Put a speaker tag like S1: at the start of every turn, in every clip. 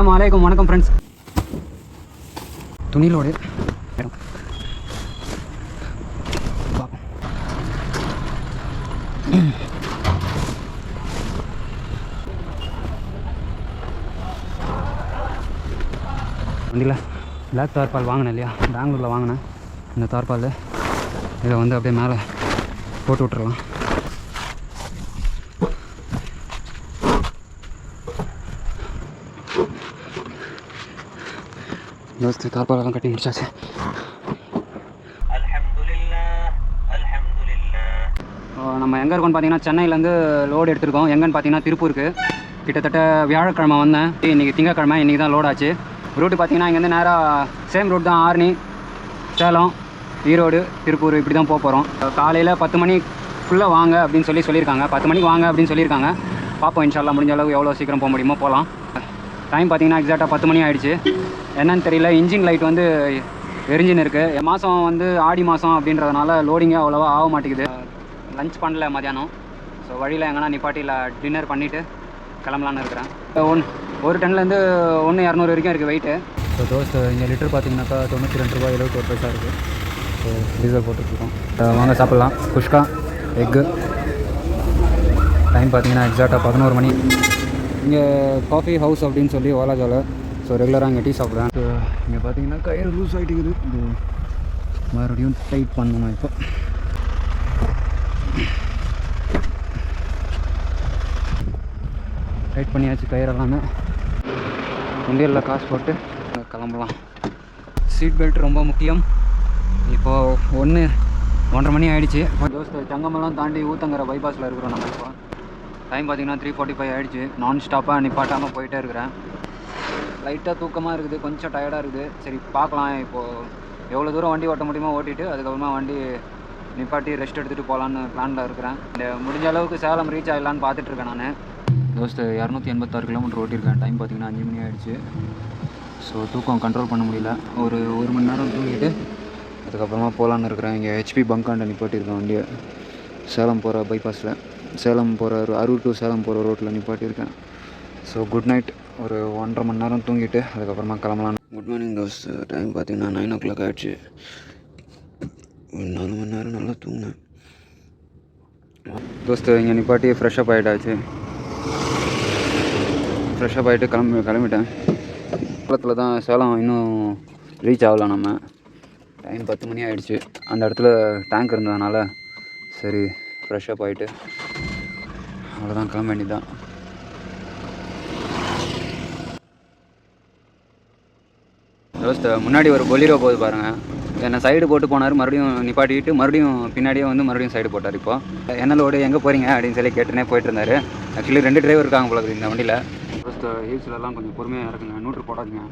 S1: அஸ்ஸலாமு அலைக்கும். வணக்கம் ஃப்ரெண்ட்ஸ். துணிலோடு வண்டியில் பிளாக் தார்பால் வாங்கினேன் இல்லையா, பெங்களூரில் வாங்கினேன். இந்த தார்பால் இதை வந்து அப்படியே மேலே போட்டு விட்ருலாம். தோஸ்து தார்பாலெல்லாம் கட்டி முடிச்சாச்சு. நம்ம எங்கே இருக்கோம்னு பார்த்தீங்கன்னா சென்னையிலேருந்து லோடு எடுத்துருக்கோம். எங்கன்னு பார்த்தீங்கன்னா திருப்பூருக்கு. கிட்டத்தட்ட வியாழக்கிழமை வந்தேன், இன்றைக்கி திங்கக்கிழமை, இன்றைக்கி தான் லோட் ஆச்சு. ரூட்டு பார்த்தீங்கன்னா இங்கேருந்து நேராக சேம் ரூட் தான், ஆரணி, சேலம், ஈரோடு, திருப்பூர் இப்படி தான் போக போகிறோம். காலையில் 10 மணிக்குள்ளே வாங்க அப்படின்னு சொல்லியிருக்காங்க. 10 மணிக்கு வாங்க அப்படின்னு சொல்லியிருக்காங்க. பார்ப்போம், இன்ஷால்லா முடிஞ்ச அளவுக்கு எவ்வளோ சீக்கிரம் போக முடியுமோ போகலாம். டைம் பார்த்தீங்கன்னா எக்ஸாக்டாக 10 மணி ஆகிடுச்சு. என்னன்னு தெரியல, இன்ஜின் லைட் வந்து எரிஞ்சின்னு இருக்குது. மாதம் வந்து ஆடி மாதம் அப்படின்றதுனால லோடிங்கே அவ்வளோவா ஆக மாட்டேங்குது. லஞ்ச் பண்ணல மதியானம். ஸோ வழியில் எங்கன்னா நிப்பாட்டியில் டின்னர் பண்ணிவிட்டு கிளம்பலான்னு இருக்கிறேன். ஒரு டன்லேருந்து 1,200 வரைக்கும் இருக்குது வெயிட்டு. ஸோ தோஸ்து இங்கே லிட்டர் பார்த்தீங்கன்னாக்கா 92 ரூபா 71 பைசா இருக்குது. ஸோ டீசல் போட்டுட்ருக்கோம். வாங்க சாப்பிட்லாம். குஷ்கா, எக்கு. டைம் பார்த்தீங்கன்னா எக்ஸாக்டாக 11 மணி. இங்கே காஃபி ஹவுஸ் அப்படின்னு சொல்லி வாலாஜாவில். ஸோ ரெகுலராக இங்கே டீ சாப்பிட்றேன். ஸோ இங்கே பார்த்தீங்கன்னா கயிறு லூஸ் ஆகிட்டுக்குது. இது மறுபடியும் டைட் பண்ணணும். இப்போ டைட் பண்ணியாச்சு கயிறெல்லாமே. வண்டியில் காசு போட்டு கிளம்பலாம். சீட் பெல்ட் ரொம்ப முக்கியம். இப்போது 1:30 மணி ஆகிடுச்சு. தோஸ்து சங்கமெல்லாம் தாண்டி ஊத்தங்கரை பைபாஸில் இருக்கிறோம் நம்ம. இப்போ டைம் பார்த்தீங்கன்னா 3:45 ஆகிடுச்சு. நான் ஸ்டாப்பாக நிப்பாட்டாமல் போயிட்டே இருக்கிறேன். லைட்டாக தூக்கமாக இருக்குது, கொஞ்சம் டயர்டாக இருக்குது. சரி பார்க்கலாம், இப்போது எவ்வளோ தூரம் வண்டி ஓட்ட முடியுமோ ஓட்டிட்டு அதுக்கப்புறமா வண்டி நிப்பாட்டி ரெஸ்ட் எடுத்துகிட்டு போகலான்னு பிளானில் இருக்கிறேன். இந்த முடிஞ்ச அளவுக்கு சேலம் ரீச் ஆகிடலான்னு பார்த்துட்ருக்கேன் நான். தோஸ்து 286 கிலோமீட்டர் ஓட்டியிருக்கேன். டைம் பார்த்தீங்கன்னா 5 மணி ஆகிடுச்சு. ஸோ தூக்கம் கண்ட்ரோல் பண்ண முடியல. ஒரு மணி நேரம் தூங்கிட்டு அதுக்கப்புறமா போகலான்னு இருக்கிறேன். இங்கே ஹெச்பி பங்காண்ட நிப்பாட்டியிருக்கேன் வண்டியை. சேலம் போகிற பைபாஸில், சேலம் போகிற அரூர் டு சேலம் போகிற ரோட்டில் நிப்பாட்டியிருக்கேன். So good night. ஒரு 1.5 மணி நேரம் தூங்கிட்டு அதுக்கப்புறமா கிளம்பலாம். Good morning தோஸ்து. டைம் பார்த்தீங்கன்னா 9 o'clock ஆகிடுச்சு. ஒரு 4 மணி நேரம் நல்லா தூங்கினேன் தோஸ்து. இங்கே நிப்பாட்டி ஃப்ரெஷ்ஷப் ஆகிட்டாச்சு. ஃப்ரெஷ்ஷப் ஆகிட்டு கிளம்பிட்டேன். காலத்தில் தான் சேலம் இன்னும் ரீச் ஆகலாம். நம்ம டைம் 10 மணி ஆகிடுச்சு. அந்த இடத்துல டேங்க் இருந்ததுனால சரி ஃப்ரெஷ்ஷப் ஆகிட்டு அவ்வளோதான், கிளம்ப வேண்டியதான். தோஸ்து முன்னாடி ஒரு பொலிரோ போகுது பாருங்கள். என்னை சைடு போட்டு போனார், மறுபடியும் நிப்பாட்டிட்டு மறுபடியும் பின்னாடியே வந்து மறுபடியும் சைடு போட்டார். இப்போது என்னலோடு எங்கே போகிறீங்க அப்படின்னு சொல்லி கேட்டுனே போயிட்டு இருந்தார். ஆக்சுவலி 2 டிரைவர் இருக்காங்க போல இந்த வண்டியில். தோஸ்து ஹீல்ஸ்லலாம் கொஞ்சம் பொறுமையாக இருக்குங்க, நியூட்ரு போடாதுங்க.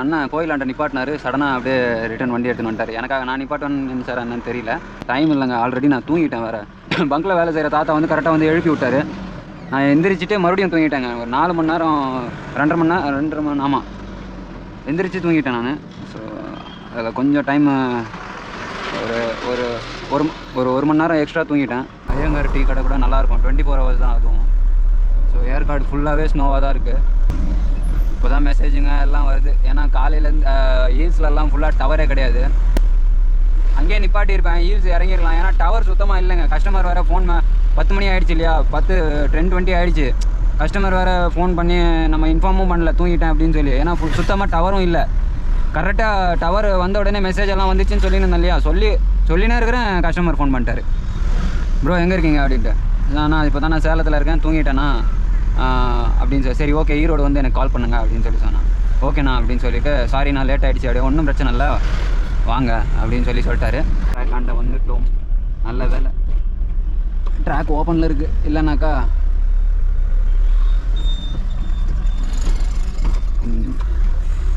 S1: அண்ணன் கோயிலாண்ட நிப்பாட்டினார். சடனாக அப்படியே ரிட்டன் வண்டி எடுத்துன்னு வந்துட்டார். எனக்காக நான் நிப்பாட்டேன்னு சார் என்னன்னு தெரியல. டைம் இல்லைங்க, ஆல்ரெடி நான் தூங்கிட்டேன் வேறு. பங்கில் வேலை செய்கிற தாத்தா வந்து கரெக்டாக வந்து எழுப்பி விட்டார். நான் எந்திரிச்சிட்டு மறுபடியும் தூங்கிட்டேங்க. ஒரு 4 மணி நேரம் 2.5 மணி ஆமாம் எந்திரிச்சு தூங்கிட்டேன் நான். ஸோ அதில் கொஞ்சம் டைம் ஒரு மணி நேரம் எக்ஸ்ட்ரா தூங்கிட்டேன். ஐயங்கார் டீ கடை கூட நல்லாயிருக்கும். 24 hours தான் அதுவும். ஸோ ஏற்காடு ஃபுல்லாகவே ஸ்னோவாக தான் இருக்குது. இப்போ தான் மெசேஜுங்க எல்லாம் வருது. ஏன்னா காலையிலேருந்து ஹீல்ஸ்லலாம் ஃபுல்லாக டவரே கிடையாது. அங்கேயே நிப்பாட்டியிருப்பேன், ஹீல்ஸ் இறங்கிடலாம். ஏன்னா டவர் சுத்தமாக இல்லைங்க. கஸ்டமர் வேறு ஃபோன் 10 மணி ஆகிடுச்சு இல்லையா, 10:20 ஆகிடுச்சு. கஸ்டமர் வேறு ஃபோன் பண்ணி நம்ம இன்ஃபார்மும் பண்ணல தூங்கிட்டேன் அப்படின்னு சொல்லி. ஏன்னா சுத்தமாக டவரும் இல்லை. கரெக்டாக டவர் வந்த உடனே மெசேஜ் எல்லாம் வந்துச்சுன்னு சொல்லியிருந்தேன் இல்லையா, சொல்லினே இருக்கிறேன். கஸ்டமர் ஃபோன் பண்ணிட்டார், ப்ரோ எங்கே இருக்கீங்க அப்படின்ட்டு. நான் இப்போ தான் நான் சேலத்தில் இருக்கேன், தூங்கிட்டேண்ணா அப்படின்னு சொல்லி. சரி ஓகே, ஈரோடு வந்து எனக்கு கால் பண்ணுங்க அப்படின்னு சொல்லி சொன்னேன். ஓகேண்ணா அப்படின்னு சொல்லிவிட்டு, சாரி நான் லேட் ஆகிடுச்சு அப்படியே, ஒன்றும் பிரச்சனை இல்லை வாங்க அப்படின்னு சொல்லிட்டாரு. ட்ராக் ஆண்ட வந்துட்டோம். நல்ல வேலை ட்ராக் ஓப்பனில் இருக்குது, இல்லைனாக்கா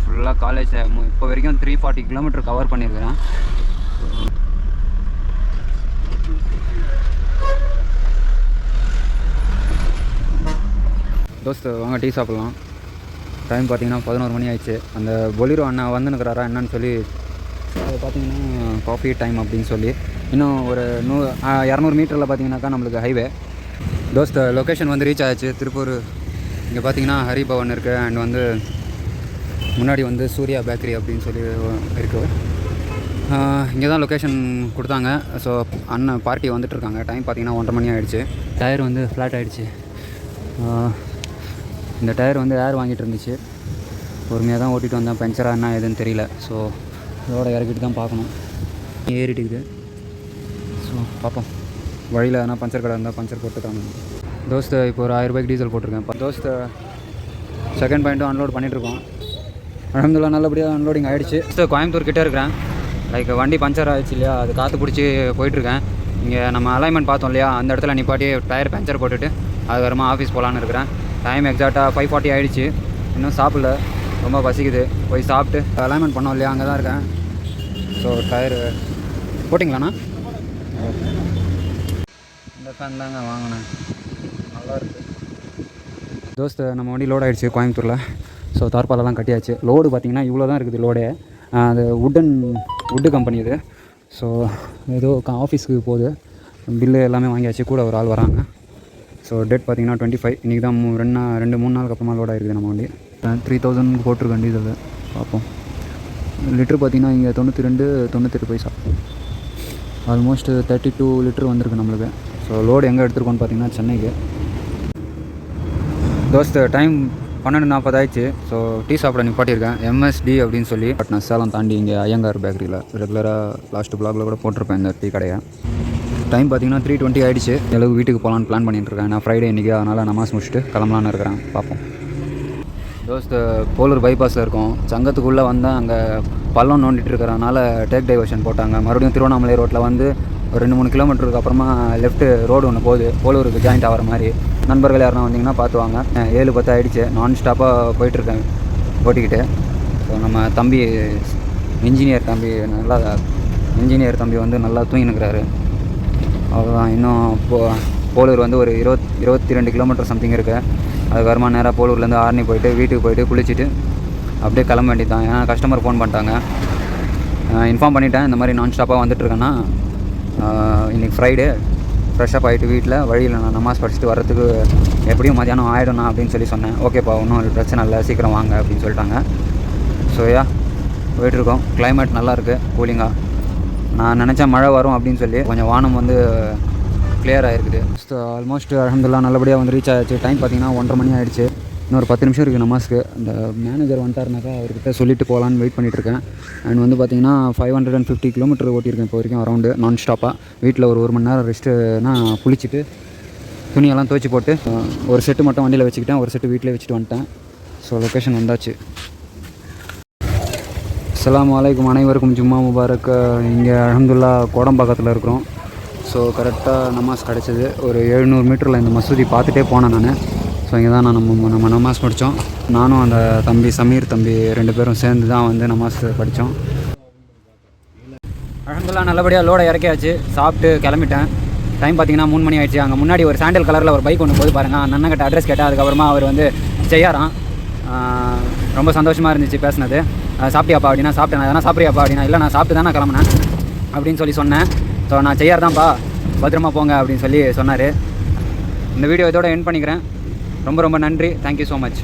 S1: ஃபுல்லாக காலேஜ். இப்போ வரைக்கும் 340 கிலோமீட்டர் கவர் பண்ணியிருக்கிறேன். தோஸ்து வாங்க டீ சாப்பிட்லாம். டைம் பார்த்தீங்கன்னா 11 மணி ஆயிடுச்சு. அந்த பொலிரோ அண்ணா வந்துன்னுக்கிறாரா என்னன்னு சொல்லி பார்த்தீங்கன்னா காஃபி டைம் அப்படின்னு சொல்லி இன்னும் ஒரு 200 மீட்டரில் பார்த்தீங்கன்னாக்கா நம்மளுக்கு ஹைவே. தோஸ்து லொக்கேஷன் வந்து ரீச் ஆகிடுச்சு, திருப்பூர். இங்கே பார்த்தீங்கன்னா ஹரிபவன் இருக்குது. அண்ட் வந்து முன்னாடி வந்து சூர்யா பேக்கரி அப்படின்னு சொல்லி இருக்குது. இங்கே தான் லொக்கேஷன் கொடுத்தாங்க. ஸோ அண்ணன் பார்ட்டி வந்துட்டுருக்காங்க. டைம் பார்த்திங்கன்னா 1:30 மணி ஆகிடுச்சு. டயர் வந்து ஃப்ளாட் ஆகிடுச்சு. இந்த டயர் வந்து ஏர் வாங்கிட்டு இருந்துச்சு. பொறுமையாக தான் ஓட்டிகிட்டு வந்தேன். பஞ்சராக என்ன எதுன்னு தெரியல. ஸோ இதோட இறக்கிட்டு தான் பார்க்கணும். ஏறிட்டுக்குது. ஸோ பார்ப்போம். வழியில் எதனா பஞ்சர் கடை இருந்தால் பஞ்சர் போட்டு தான். தோஸ்து இப்போ ஒரு 1000 ரூபாய்க்கு டீசல் போட்டிருக்கேன். இப்போ தோஸ்து செகண்ட் பாயிண்ட்டும் அன்லோட் பண்ணிகிட்ருக்கோம். அல்ஹம்துலில்லாஹ் நல்லபடியாக அன்லோடிங் ஆகிடுச்சு. கோயம்புத்தூர் கிட்டே இருக்கிறேன். லைக் வண்டி பஞ்சர் ஆகிடுச்சு இல்லையா, அது காற்று பிடிச்சி போயிட்டுருக்கேன். இங்கே நம்ம அலைன்மெண்ட் பார்த்தோம் இல்லையா, அந்த இடத்துல நிப்பாட்டி டயர் பஞ்சர் போட்டுட்டு அதுக்கப்புறமா ஆஃபீஸ் போகலான்னு இருக்கிறேன். டைம் எக்ஸாக்டாக 5:40 ஆகிடுச்சு. இன்னும் சாப்பிடல, ரொம்ப பசிக்குது. போய் சாப்பிட்டு அலைன்மெண்ட் பண்ணோம் இல்லையா, அங்கே தான் இருக்கேன். ஸோ டயரு போட்டிங்களாண்ணா? இந்த ஃபேன் தாங்க வாங்கினேன், நல்லா இருக்குது. தோஸ்து நம்ம வண்டி லோட் ஆகிடுச்சு கோயம்புத்தூரில். ஸோ தார்பாலெல்லாம் கட்டியாச்சு. லோடு பார்த்திங்கன்னா இவ்வளோ தான் இருக்குது லோடே. அது வுட்டு கம்பெனி இது. ஸோ ஏதோ ஆஃபீஸுக்கு போகுது. பில்லு எல்லாமே வாங்கியாச்சு. கூட ஒரு ஆள் வராங்க. ஸோ டேட் பார்த்திங்கன்னா 25. இன்றைக்கி தான் 2-3 நாளுக்கு அப்புறமா லோட் ஆகிருக்குது நம்ம வண்டி. 3000 போட்டிருக்கேன் டீசல். பார்ப்போம். லிட்ரு பார்த்திங்கன்னா இங்கே 92-98 பைசா. ஆல்மோஸ்ட் 32 லிட்ரு வந்திருக்கு நம்மளுக்கு. ஸோ லோடு எங்கே எடுத்துருக்கோன்னு பார்த்திங்கன்னா சென்னைக்கு. தோஸ்து டைம் 12:40 ஆயிடுச்சு. ஸோ டீ சாப்பிட நிப்பாட்டியிருக்கேன். MSD அப்படின்னு சொல்லி. பட் நான் சேலம் தாண்டி இங்கே ஐயங்கார் பேக்கரியில் ரெகுலராக லாஸ்ட்டு ப்ளாகில் கூட போட்டிருப்பேன் இந்த டீ கடையை. டைம் பார்த்திங்கன்னா 3:20 ஆகிடுச்சு. அளவுக்கு வீட்டுக்கு போகலான்னு பிளான் பண்ணிட்டுருக்கேன். நான் ஃப்ரைடே இன்றைக்கி, அதனால் நமாஸ் முடிச்சுட்டு கிளம்பலான்னு இருக்கிறேன். பார்ப்போம். தோஸ்து போலூர் பைபாஸில் இருக்கும். சங்கத்துக்குள்ளே வந்தால் அங்கே பள்ளம் நோண்டிட்டு இருக்கிறனால டேக் டைவர்ஷன் போட்டாங்க. மறுபடியும் திருவண்ணாமலை ரோட்டில் வந்து ஒரு 2-3 கிலோமீட்டருக்கு அப்புறமா லெஃப்ட்டு ரோடு ஒன்று போகுது, போலூருக்கு ஜாயிண்ட் ஆகிற மாதிரி. நண்பர்கள் யாருன்னா வந்திங்கன்னா பார்த்துவாங்க. 7:10 ஆகிடுச்சு. நான் ஸ்டாப்பாக போயிட்டுருக்கேன் ஓட்டிக்கிட்டு. ஸோ நம்ம தம்பி இன்ஜினியர் தம்பி வந்து நல்லா தூங்கினுக்கிறாரு. அவ்வளோதான். இன்னும் போலூர் வந்து ஒரு 22 கிலோமீட்டர் சம்திங் இருக்குது. அதுக்கப்புறமா நேராக போலூர்லேருந்து ஆர்னி போயிட்டு வீட்டுக்கு போயிட்டு குளிச்சுட்டு அப்படியே கிளம்ப வேண்டியது தான். ஏன்னா கஸ்டமர் ஃபோன் பண்ணிட்டாங்க. இன்ஃபார்ம் பண்ணிட்டேன், இந்த மாதிரி நான் ஸ்டாப்பாக வந்துட்டுருக்கேன்னா இன்றைக்கி ஃப்ரைடே ஃப்ரெஷ்ஷப் ஆகிட்டு வீட்டில் வழியில் நான் நமாஸ் படிச்சுட்டு வரத்துக்கு எப்படியும் மதியானம் ஆகிடும்ண்ணா அப்படின்னு சொல்லி சொன்னேன். ஓகேப்பா, ஒன்றும் பிரச்சனை இல்லை, சீக்கிரம் வாங்க அப்படின்னு சொல்லிட்டாங்க. ஸோ போயிட்டுருக்கோம். கிளைமேட் நல்லாயிருக்கு, கூலிங்காக. நான் நினச்சேன் மழை வரும் அப்படின்னு சொல்லி. கொஞ்சம் வானம் வந்து கிளியர் ஆகிருக்குது. ஸோ ஆல்மோஸ்ட் அல்ஹம்துலில்லாஹ் நல்லபடியாக வந்து ரீச் ஆகிடுச்சு. டைம் பார்த்திங்கன்னா 1:30 மணி ஆகிடுச்சு. இன்னொரு 10 நிமிஷம் இருக்குது நமாஸ்க்கு. அந்த மேனேஜர் வந்துட்டாருனாக்கா அவர்கிட்ட சொல்லிவிட்டு போகலான்னு வெயிட் பண்ணிகிட்ருக்கேன். அண்ட் வந்து பார்த்திங்கன்னா 550 கிலோமீட்டர் ஓட்டியிருக்கேன் இப்போ வரைக்கும் அரௌண்டு நான் ஸ்டாப்பாக. வீட்டில் ஒரு 1 மணி நேரம் ரெஸ்ட்டுனா குளிச்சுட்டு துணியெல்லாம் துவைச்சி போட்டு ஒரு செட்டு மட்டும் வண்டியில் வச்சுக்கிட்டேன், ஒரு செட்டு வீட்டிலே வச்சுட்டு வந்துட்டேன். ஸோ லொக்கேஷன் வந்தாச்சு. அஸ்ஸலாமு அலைக்கும். அனைவருக்கும் ஜும்மா முபாரக். இங்கே அல்ஹம்துலில்லாஹ் கோடம்பாக்கத்தில் இருக்கிறோம். ஸோ கரெக்டாக நமாஸ் கிடச்சிது. ஒரு 700 மீட்டரில் இந்த மசூதி பார்த்துட்டே போனேன் நான். ஸோ இங்கே தான் நம்ம நமாஸ் படித்தோம். நானும் அந்த தம்பி சமீர் தம்பி 2 பேரும் சேர்ந்து தான் வந்து நமாஸ் படித்தோம். அல்ஹம்துலில்லாஹ் நல்லபடியாக லோடை இறக்கியாச்சு. சாப்பிட்டு கிளம்பிட்டேன். டைம் பார்த்திங்கன்னா 3 மணி ஆகிடுச்சு. அங்கே முன்னாடி ஒரு சாண்டல் கலரில் ஒரு பைக் ஒன்று போது பாருங்கள். அந்த அண்ணன் கிட்ட அட்ரஸ் கேட்டேன். அதுக்கப்புறமா அவர் வந்து செய்யாராம். ரொம்ப சந்தோஷமாக இருந்துச்சு பேசினது. சாப்பிட்டியாப்பா அப்படின்னா சாப்பிட்டேன். எதனா சாப்பிட்றியாப்பா அப்படின்னா இல்லை நான் சாப்பிட்டு தான் நான் கிளம்புனேன் அப்படின்னு சொல்லி சொன்னேன். ஸோ நான் செய்யார் தான்ப்பா, பத்திரமா போங்க அப்படின்னு சொல்லி சொன்னார். இந்த வீடியோ இதோட எண்ட் பண்ணிக்கிறேன். ரொம்ப நன்றி. Thank you so much.